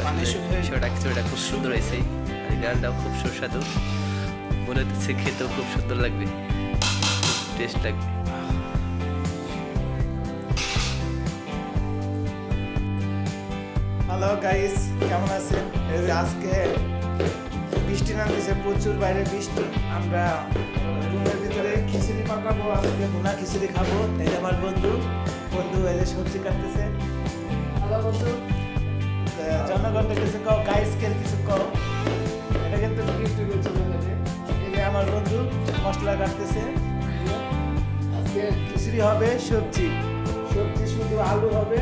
বিষয়টা কিছুটা খুব সুন্দর হয়েছে আর গানটাও খুব সুস্বাদু মনে হচ্ছে খেতেও খুব সুন্দর লাগবে টেস্ট লাগবে হ্যালো গাইস কেমন আছেন আজকে বৃষ্টি নামতেছে প্রচুর বাইরে বৃষ্টি আমরা রুমের ভিতরে খিচুড়ি পাকাবো আজকে ভুনা খিচুড়ি খাবো এই আমার বন্ধু এই যে সবজি কাটতেছে হ্যালো বন্ধু জনগণকে কিছু কও গাইসকে কিছু কও এটা কিন্তু গিফট চলে যাবে এই যে আমার বন্ধু মশলা কাটতেছে আজকে খিচুড়ি হবে সবজি শুধু আলু হবে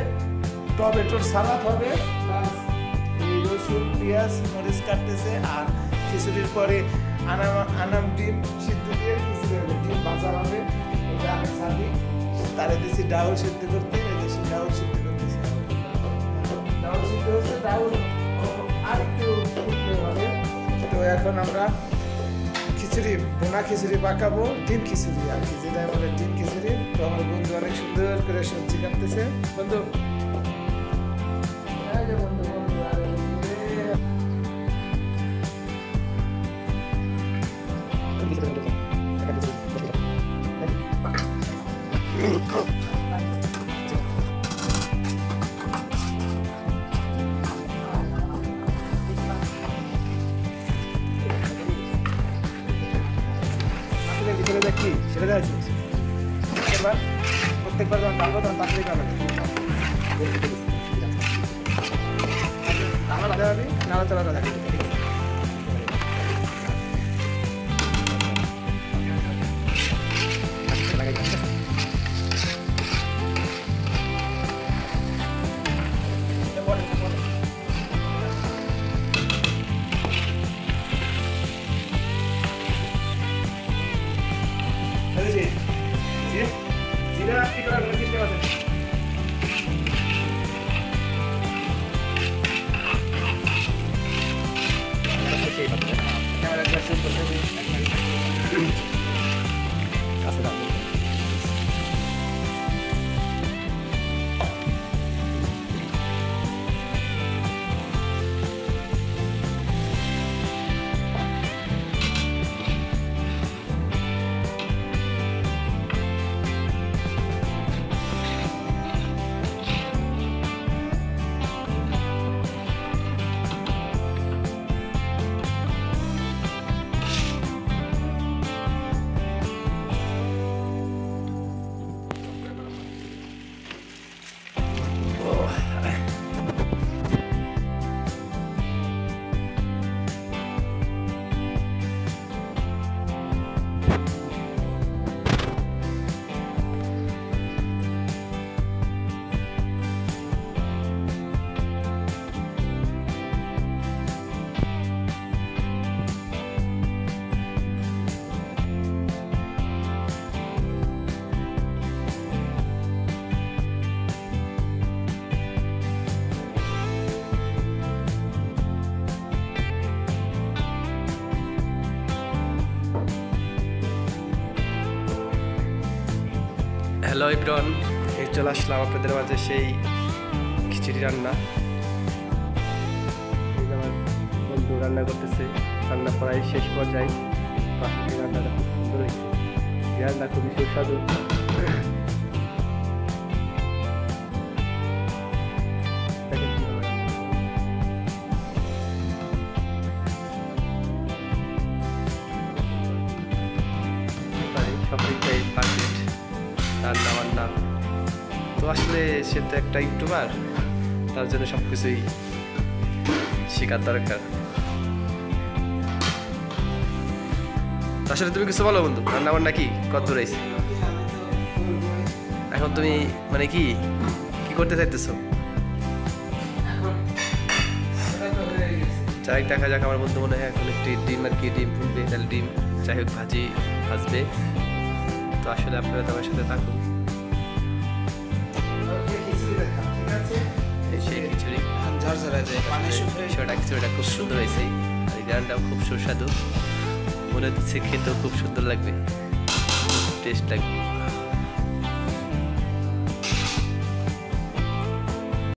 টমেটোর সালাদ হবে এই রসুন পেঁয়াজ মরিচ কাটতেছে আর খিচুড়ির পরে আনাম ডিম সিদ্ধ দিয়ে খিচুড়ি হবে ডিম ভাজা হবে এটা আমি সাদি তারে দিয়েছি ডাউল সিদ্ধ করতে এদেশি ডাউল সিদ্ধ করতেছি ডাউল সিদ্ধ হচ্ছে ডাউল আর একটু ফুটতে হবে তো এখন আমরা খিচুড়ি ভুনা খিচুড়ি পাকাবো ডিম খিচুড়ি আর কি যেটা বলে ডিম খিচুড়ি তো আমার বন্ধু অনেক সুন্দর করে সবজি কাটতেছে বন্ধু ভিতরে দেখি সেটা যাচ্ছি প্রত্যেকবার যখন পারবো তখন তাড়াতাড়ি পাবে নাড়াচড়া করা জিরা কি করা সিস্টেম আছে ক্যামেরা গ্লাস শুট করতে কাছে দাও হ্যালো এভরিওয়ান এই চলে আসলাম আপনাদের মাঝে সেই খিচুড়ি রান্না আমার বন্ধু রান্না করতেছে রান্না প্রায় শেষ পর্যায়ে পাশে রান্নাটা খুব সুন্দর হয়েছে রান্না খুবই সুস্বাদু সব দিকটাই পারফেক্ট রান্না বান্না তো আসলে সে তো একটা ইউটিউবার তার জন্য সব কিছুই শেখার দরকার আসলে তুমি কিছু বলো বন্ধু রান্না বান্না কি কত রয়েছে এখন তুমি মানে কি কি করতে চাইতেছো যাই দেখা যাক আমার বন্ধু মনে হয় এখন একটি ডিম আর কি ডিম ফুলবে তাহলে ডিম যাই হোক ভাজবে তো আসলে আপনারা তোমার সাথে থাকুন সেই খিচুড়ি বিষয়টা খুব সুন্দর হয়েছে আর এই গানটাও খুব সুস্বাদু মনে হচ্ছে খেতেও খুব সুন্দর লাগবে টেস্ট লাগবে